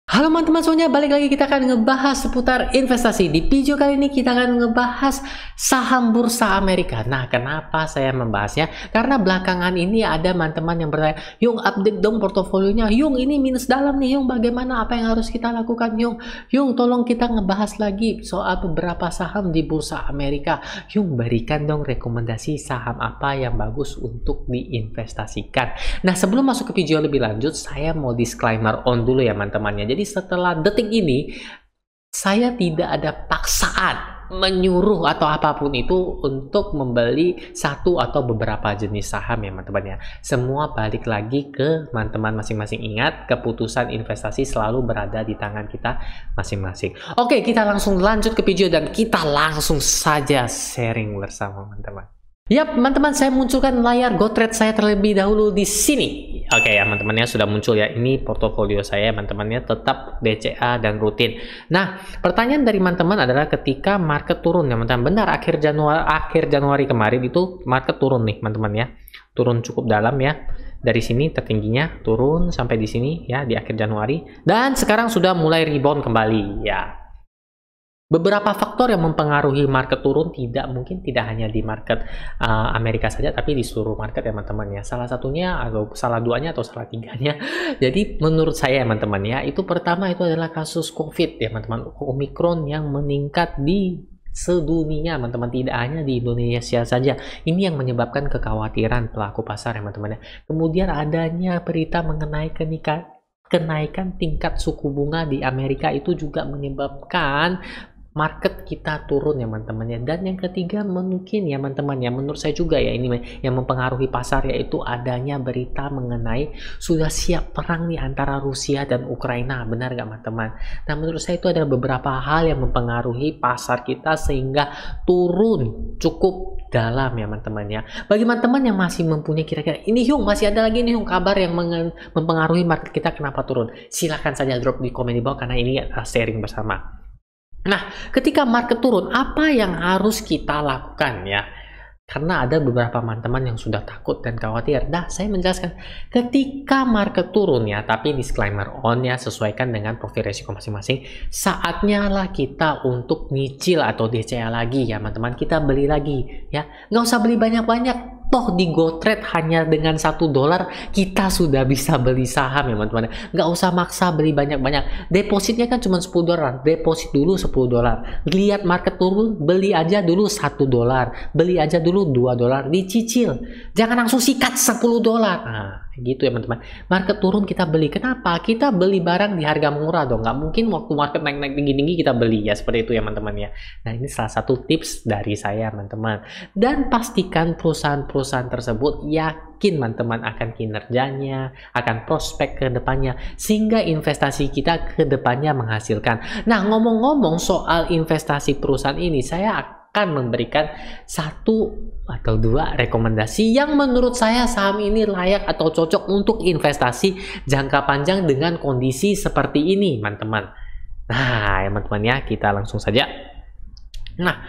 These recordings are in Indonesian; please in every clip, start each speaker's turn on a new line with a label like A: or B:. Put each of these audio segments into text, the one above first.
A: Halo teman-teman semuanya, balik lagi kita akan ngebahas seputar investasi. Di video kali ini kita akan ngebahas saham bursa Amerika. Nah, kenapa saya membahasnya? Karena belakangan ini ada teman-teman yang bertanya, Yung update dong portofolionya, Yung ini minus dalam nih, Yung bagaimana, apa yang harus kita lakukan, Yung tolong kita ngebahas lagi soal beberapa saham di bursa Amerika. Yung berikan dong rekomendasi saham apa yang bagus untuk diinvestasikan. Nah, sebelum masuk ke video lebih lanjut, saya mau disclaimer on dulu ya teman-temannya. Jadi setelah detik ini, saya tidak ada paksaan menyuruh atau apapun itu untuk membeli satu atau beberapa jenis saham ya teman-teman ya. Semua balik lagi ke teman-teman masing-masing. Ingat, keputusan investasi selalu berada di tangan kita masing-masing. Oke, kita langsung lanjut ke video dan kita langsung saja sharing bersama teman-teman. Yap, teman-teman, saya munculkan layar GoTrade saya terlebih dahulu di sini. Oke ya, teman-temannya sudah muncul ya. Ini portofolio saya, teman-temannya tetap DCA dan rutin. Nah, pertanyaan dari teman-teman adalah ketika market turun ya, teman-teman. Benar, akhir Januari kemarin itu market turun nih, teman-teman ya. Turun cukup dalam ya. Dari sini tertingginya turun sampai di sini ya di akhir Januari, dan sekarang sudah mulai rebound kembali ya. Beberapa faktor yang mempengaruhi market turun mungkin tidak hanya di market Amerika saja, tapi di seluruh market ya teman-teman ya. Salah satunya atau salah duanya atau salah tiganya. Jadi menurut saya teman-teman ya, itu pertama itu adalah kasus COVID ya teman-teman, Omicron yang meningkat di sedunia teman-teman, tidak hanya di Indonesia saja. Ini yang menyebabkan kekhawatiran pelaku pasar ya teman-teman ya. Kemudian adanya berita mengenai kenaikan tingkat suku bunga di Amerika itu juga menyebabkan market kita turun ya teman-teman ya. Dan yang ketiga mungkin ya teman-teman ya, menurut saya juga ya, ini yang mempengaruhi pasar, yaitu adanya berita mengenai sudah siap perang nih antara Rusia dan Ukraina. Benar gak teman-teman? Nah, menurut saya itu ada beberapa hal yang mempengaruhi pasar kita sehingga turun cukup dalam ya teman-teman ya. Bagi teman-teman yang masih mempunyai kira-kira ini masih ada lagi nih kabar yang mempengaruhi market kita kenapa turun, silahkan saja drop di komen di bawah, karena ini sharing bersama. Nah, ketika market turun, apa yang harus kita lakukan ya? Karena ada beberapa teman-teman yang sudah takut dan khawatir. Nah, saya menjelaskan, ketika market turun ya, tapi disclaimer on ya, sesuaikan dengan profil resiko masing-masing. Saatnya lah kita untuk nyicil atau DCA lagi ya teman-teman. Kita beli lagi ya, nggak usah beli banyak-banyak. Toh di GoTrade hanya dengan $1 kita sudah bisa beli saham ya teman-teman. Nggak usah maksa beli banyak-banyak. Depositnya kan cuma $10. Deposit dulu $10. Lihat market turun, beli aja dulu $1. Beli aja dulu $2. Dicicil. Jangan langsung sikat $10. Nah, gitu ya teman-teman. Market turun kita beli. Kenapa? Kita beli barang di harga murah dong. Nggak mungkin waktu market naik-naik tinggi-tinggi kita beli ya. Seperti itu ya teman-teman ya. Nah, ini salah satu tips dari saya teman-teman. Dan pastikan perusahaan tersebut yakin teman-teman akan kinerjanya, akan prospek ke depannya, sehingga investasi kita ke depannya menghasilkan. Nah, ngomong-ngomong soal investasi perusahaan ini, saya akan memberikan satu atau dua rekomendasi yang menurut saya saham ini layak atau cocok untuk investasi jangka panjang dengan kondisi seperti ini teman-teman. Nah ya teman-teman ya, kita langsung saja. Nah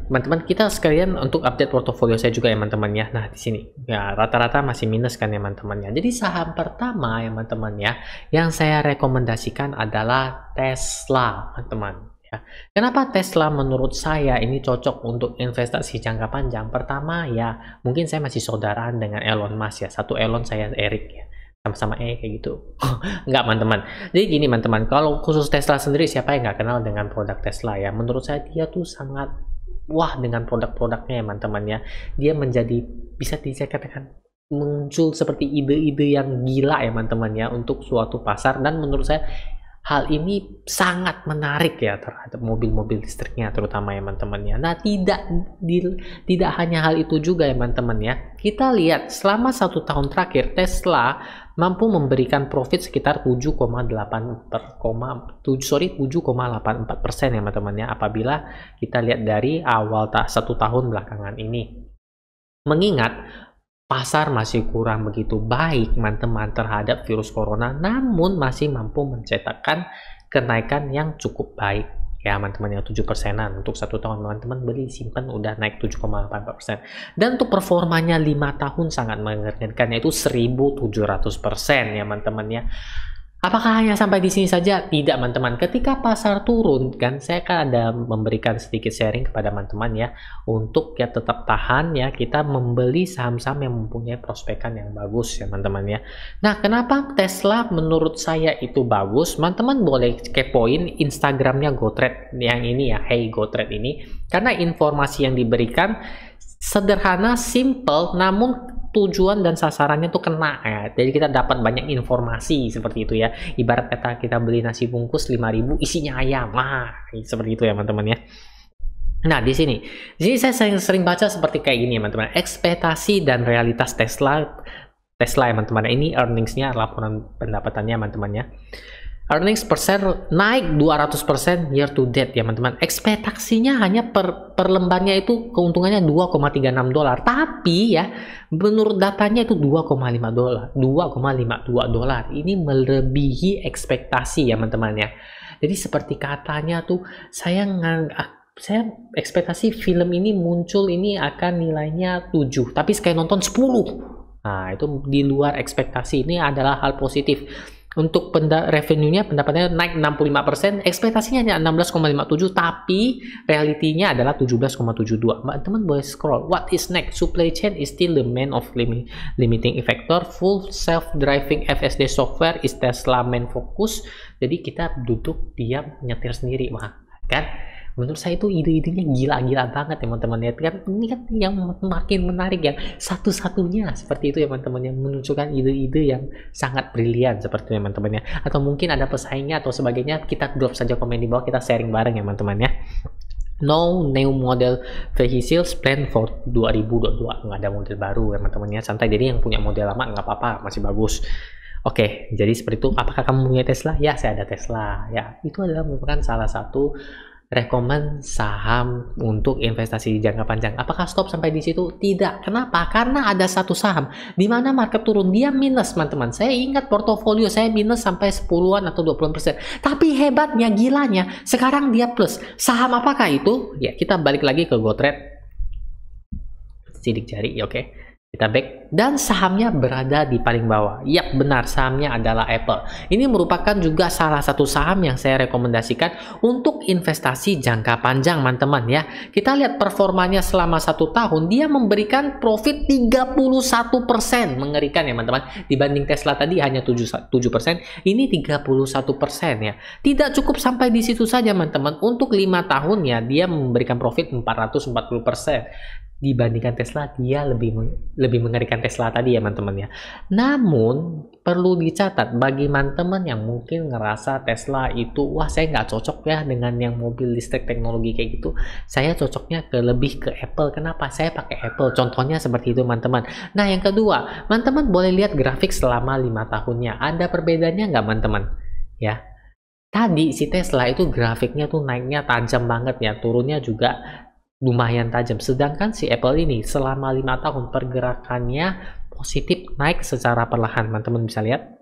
A: teman-teman, kita sekalian untuk update portofolio saya juga ya teman-teman ya. Nah di sini ya rata-rata masih minus kan ya teman-teman ya. Jadi saham pertama ya teman-teman ya yang saya rekomendasikan adalah Tesla teman-teman ya. Kenapa Tesla menurut saya ini cocok untuk investasi jangka panjang? Pertama ya, mungkin saya masih saudaraan dengan Elon Musk ya. Satu Elon, saya Eric ya, sama-sama kayak gitu. Enggak teman-teman. Jadi gini teman-teman, kalau khusus Tesla sendiri, siapa yang nggak kenal dengan produk Tesla ya? Menurut saya dia tuh sangat wah dengan produk-produknya ya teman-teman ya. Dia menjadi, bisa dikatakan muncul seperti ide-ide yang gila ya teman-teman ya untuk suatu pasar. Dan menurut saya hal ini sangat menarik ya terhadap mobil-mobil listriknya terutama ya teman-teman ya. Nah tidak hanya hal itu juga ya teman-teman ya. Kita lihat selama 1 tahun terakhir Tesla mampu memberikan profit sekitar 7,84% ya teman-teman ya, apabila kita lihat dari awal 1 tahun belakangan ini. Mengingat pasar masih kurang begitu baik teman-teman terhadap virus corona, namun masih mampu mencetakkan kenaikan yang cukup baik ya teman-teman ya, 7%-an untuk 1 tahun. Teman-teman beli simpan udah naik 7,84%, dan untuk performanya 5 tahun sangat mengerikan, yaitu 1700% ya teman-teman ya. Apakah hanya sampai di sini saja? Tidak, teman-teman. Ketika pasar turun, kan saya kan ada memberikan sedikit sharing kepada teman-teman ya, untuk ya tetap tahan ya, kita membeli saham-saham yang mempunyai prospekan yang bagus ya, teman-teman ya. Nah, kenapa Tesla menurut saya itu bagus? Teman-teman boleh kepoin Instagramnya GoTrade yang ini ya, Hey GoTrade ini, karena informasi yang diberikan sederhana, simple, namun tujuan dan sasarannya tuh kena ya. Jadi kita dapat banyak informasi seperti itu ya. Ibarat kata kita beli nasi bungkus 5.000 isinya ayam. Nah, seperti itu ya, teman-teman ya. Nah, di sini saya sering baca seperti kayak gini ya, teman-teman. Ekspektasi dan realitas Tesla ya, teman-teman. Ini earnings-nya, laporan pendapatannya, teman-teman ya. Earnings per share naik 200% year to date ya, teman-teman. Ekspektasinya hanya per lembarnya itu keuntungannya $2,36. Tapi ya, menurut datanya itu $2,52 Ini melebihi ekspektasi ya, teman-teman ya. Jadi seperti katanya tuh saya ekspektasi film ini muncul ini akan nilainya 7, tapi sekali nonton 10. Nah, itu di luar ekspektasi. Ini adalah hal positif. Untuk revenue-nya, pendapatannya naik 65%, ekspektasinya hanya 16,57, tapi realitinya adalah 17,72. Teman-teman boleh scroll. What is next? Supply chain is still the main of limiting factor. Full self-driving FSD software is Tesla main focus. Jadi kita duduk diam nyetir sendiri, wah kan? Menurut saya itu ide-idenya gila-gila banget ya, teman-teman ya. Ini kan yang makin menarik ya, satu-satunya seperti itu ya, teman-teman, yang menunjukkan ide-ide yang sangat brilian seperti itu ya, teman-teman ya. Atau mungkin ada pesaingnya atau sebagainya, kita drop saja komen di bawah, kita sharing bareng ya, teman-teman ya. No new model vehicles plan for 2022. Nggak ada model baru ya, teman-teman ya. Santai, jadi yang punya model lama nggak apa-apa, masih bagus. Oke, jadi seperti itu. Apakah kamu punya Tesla? Ya, saya ada Tesla. Ya, itu adalah merupakan salah satu rekomen saham untuk investasi jangka panjang. Apakah stop sampai di situ? Tidak. Kenapa? Karena ada satu saham di mana market turun, dia minus, teman-teman. Saya ingat portofolio saya minus sampai 10-an atau 20%. Tapi hebatnya, gilanya, sekarang dia plus. Saham apakah itu? Ya, kita balik lagi ke GoTrade. Sidik jari, oke. Kita back, dan sahamnya berada di paling bawah. Yap, benar, sahamnya adalah Apple. Ini merupakan juga salah satu saham yang saya rekomendasikan untuk investasi jangka panjang, teman-teman ya. Kita lihat performanya selama 1 tahun, dia memberikan profit 31%. Mengerikan ya, teman-teman. Dibanding Tesla tadi hanya 7%, ini 31% ya. Tidak cukup sampai di situ saja, teman-teman. Untuk 5 tahun ya, dia memberikan profit 440%. Dibandingkan Tesla, dia lebih mengerikan Tesla tadi ya, teman-teman ya. Namun perlu dicatat bagi teman-teman yang mungkin ngerasa Tesla itu, wah saya nggak cocok ya dengan yang mobil listrik teknologi kayak gitu, saya cocoknya lebih ke Apple. Kenapa? Saya pakai Apple, contohnya seperti itu, teman-teman. Nah, yang kedua, teman-teman boleh lihat grafik selama 5 tahunnya. Ada perbedaannya nggak, teman-teman ya? Tadi si Tesla itu grafiknya tuh naiknya tajam banget ya, turunnya juga lumayan tajam. Sedangkan si Apple ini selama 5 tahun pergerakannya positif, naik secara perlahan, teman-teman bisa lihat.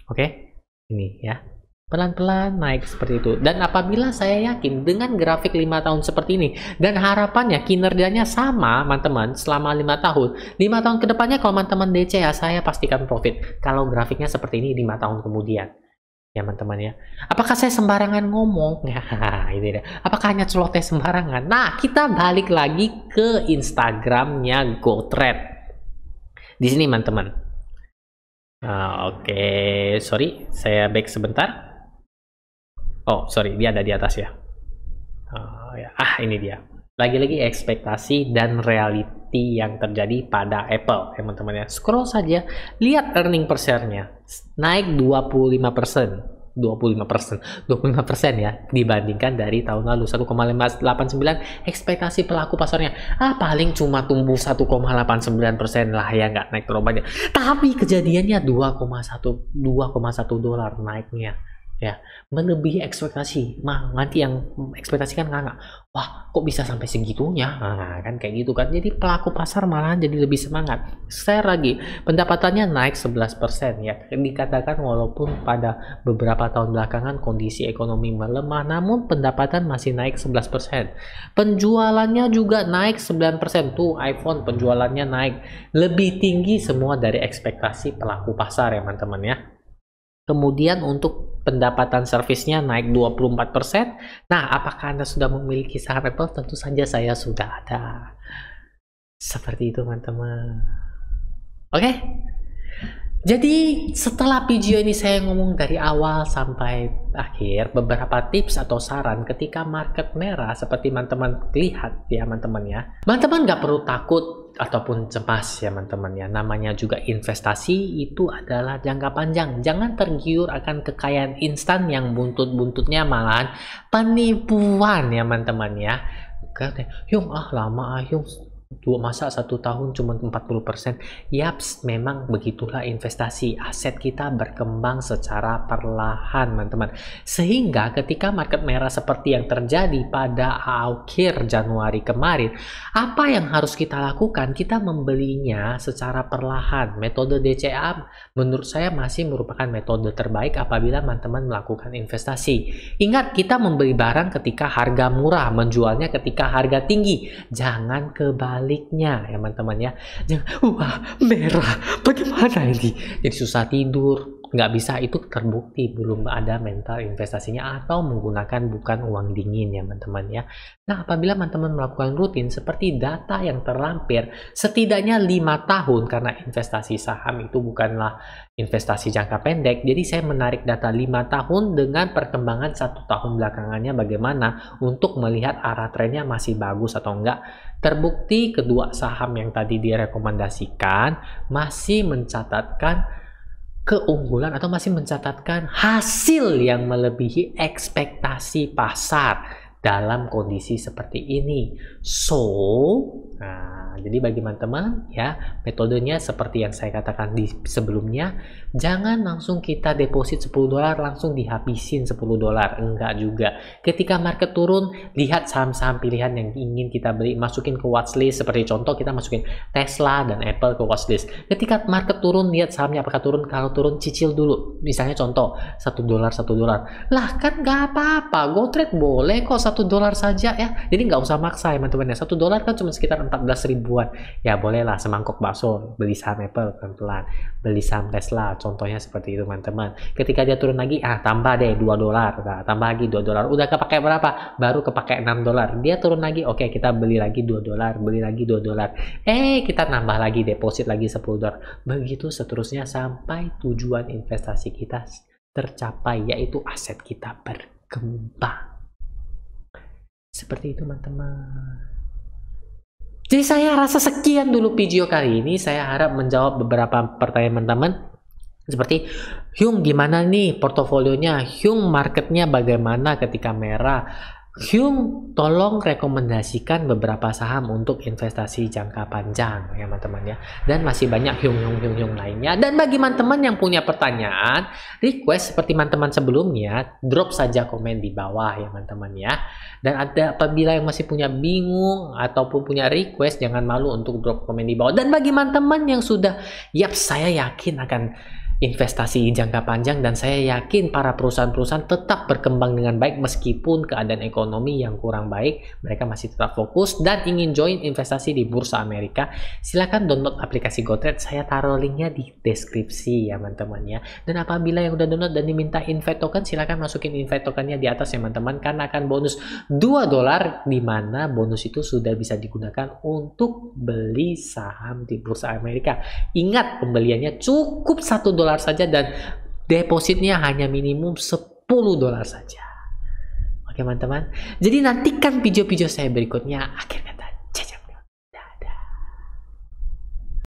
A: Oke, ini ya, pelan-pelan naik seperti itu. Dan apabila saya yakin dengan grafik 5 tahun seperti ini dan harapannya kinerjanya sama, teman-teman, selama 5 tahun, 5 tahun kedepannya kalau teman-teman DCA, saya pastikan profit kalau grafiknya seperti ini 5 tahun kemudian ya, teman-teman ya. Apakah saya sembarangan ngomong? Ya, ini deh. Apakah hanya celoteh sembarangan? Nah, kita balik lagi ke Instagramnya GoTrade. Di sini, teman-teman. Oke, sorry, saya back sebentar. Oh, sorry, dia ada di atas ya. Ini dia. Lagi-lagi ekspektasi dan reality yang terjadi pada Apple, teman-teman ya. Scroll saja, lihat earning per share-nya naik 25% ya, dibandingkan dari tahun lalu 1,589. Ekspektasi pelaku pasarnya paling cuma tumbuh 1,89% lah ya, nggak naik terlalu banyak. Tapi kejadiannya $2,1 naiknya ya, melebihi ekspektasi. Nanti yang ekspektasikan nggak, wah kok bisa sampai segitunya, kan kayak gitu kan. Jadi pelaku pasar malahan jadi lebih semangat. Share lagi, pendapatannya naik 11% ya. Dikatakan walaupun pada beberapa tahun belakangan kondisi ekonomi melemah, namun pendapatan masih naik 11%. Penjualannya juga naik 9%. Tuh iPhone penjualannya naik lebih tinggi semua dari ekspektasi pelaku pasar ya, teman-teman ya. Kemudian untuk pendapatan servisnya naik 24%. Nah, apakah Anda sudah memiliki saham Apple? Tentu saja saya sudah ada. Seperti itu, teman-teman. Oke? Jadi setelah video ini saya ngomong dari awal sampai akhir beberapa tips atau saran ketika market merah seperti teman-teman lihat ya teman-teman ya. Teman-teman nggak perlu takut ataupun cemas ya teman-teman ya. Namanya juga investasi itu adalah jangka panjang. Jangan tergiur akan kekayaan instan yang buntut-buntutnya malahan penipuan ya teman-teman ya. Oke, yung lama yung masa 1 tahun cuma 40%. Yaps, memang begitulah investasi. Aset kita berkembang secara perlahan, teman-teman. Sehingga ketika market merah seperti yang terjadi pada akhir Januari kemarin, apa yang harus kita lakukan? Kita membelinya secara perlahan. Metode DCA menurut saya masih merupakan metode terbaik apabila teman-teman melakukan investasi. Ingat, kita membeli barang ketika harga murah, menjualnya ketika harga tinggi. Jangan kebalik baliknya ya teman-teman ya. Jangan, wah merah bagaimana ini, jadi susah tidur. Nggak bisa, itu terbukti belum ada mental investasinya atau menggunakan bukan uang dingin ya teman-teman ya. Nah, apabila teman-teman melakukan rutin seperti data yang terlampir setidaknya 5 tahun, karena investasi saham itu bukanlah investasi jangka pendek, jadi saya menarik data 5 tahun dengan perkembangan 1 tahun belakangannya bagaimana untuk melihat arah trennya masih bagus atau enggak. Terbukti kedua saham yang tadi direkomendasikan masih mencatatkan keunggulan atau masih mencatatkan hasil yang melebihi ekspektasi pasar dalam kondisi seperti ini. Nah, jadi bagi teman-teman ya, metodenya seperti yang saya katakan di sebelumnya, jangan langsung kita deposit $10 langsung dihabisin $10. Enggak juga. Ketika market turun, lihat saham-saham pilihan yang ingin kita beli, masukin ke watchlist. Seperti contoh, kita masukin Tesla dan Apple ke watchlist. Ketika market turun, lihat sahamnya apakah turun. Kalau turun, cicil dulu. Misalnya contoh $1. Lah kan nggak apa-apa, GoTrade boleh kok $1 saja ya. Jadi nggak usah maksa ya teman-teman ya. $1 kan cuma sekitar 14 ribuan. Ya bolehlah semangkok bakso beli saham Apple pelan-pelan, beli saham Tesla contohnya seperti itu teman-teman. Ketika dia turun lagi, tambah deh $2. Nah, tambah lagi $2. Udah kepakai berapa? Baru kepakai $6. Dia turun lagi, oke kita beli lagi $2, beli lagi $2. Kita nambah lagi, deposit lagi $10. Begitu seterusnya sampai tujuan investasi kita tercapai, yaitu aset kita berkembang. Seperti itu teman-teman. Jadi saya rasa sekian dulu video kali ini. Saya harap menjawab beberapa pertanyaan teman-teman. Seperti, Hyung gimana nih portofolionya? Hyung marketnya bagaimana ketika merah? Hyung tolong rekomendasikan beberapa saham untuk investasi jangka panjang ya teman-teman ya. Dan masih banyak Hyung lainnya. Dan bagi teman-teman yang punya pertanyaan, request seperti teman-teman sebelumnya, drop saja komen di bawah ya teman-teman ya. Dan apabila yang masih punya bingung ataupun punya request, jangan malu untuk drop komen di bawah. Dan bagi teman-teman yang sudah, saya yakin akan investasi jangka panjang, dan saya yakin para perusahaan-perusahaan tetap berkembang dengan baik meskipun keadaan ekonomi yang kurang baik, mereka masih tetap fokus dan ingin join investasi di Bursa Amerika. Silahkan download aplikasi GoTrade, saya taruh linknya di deskripsi ya teman-teman ya. Dan apabila yang udah download dan diminta invite token, silahkan masukin invite tokennya di atas ya teman-teman, karena akan bonus $2, di mana bonus itu sudah bisa digunakan untuk beli saham di Bursa Amerika. Ingat, pembeliannya cukup $1 saja dan depositnya hanya minimum $10 saja. Oke teman-teman, jadi nantikan video-video saya berikutnya. Akhirnya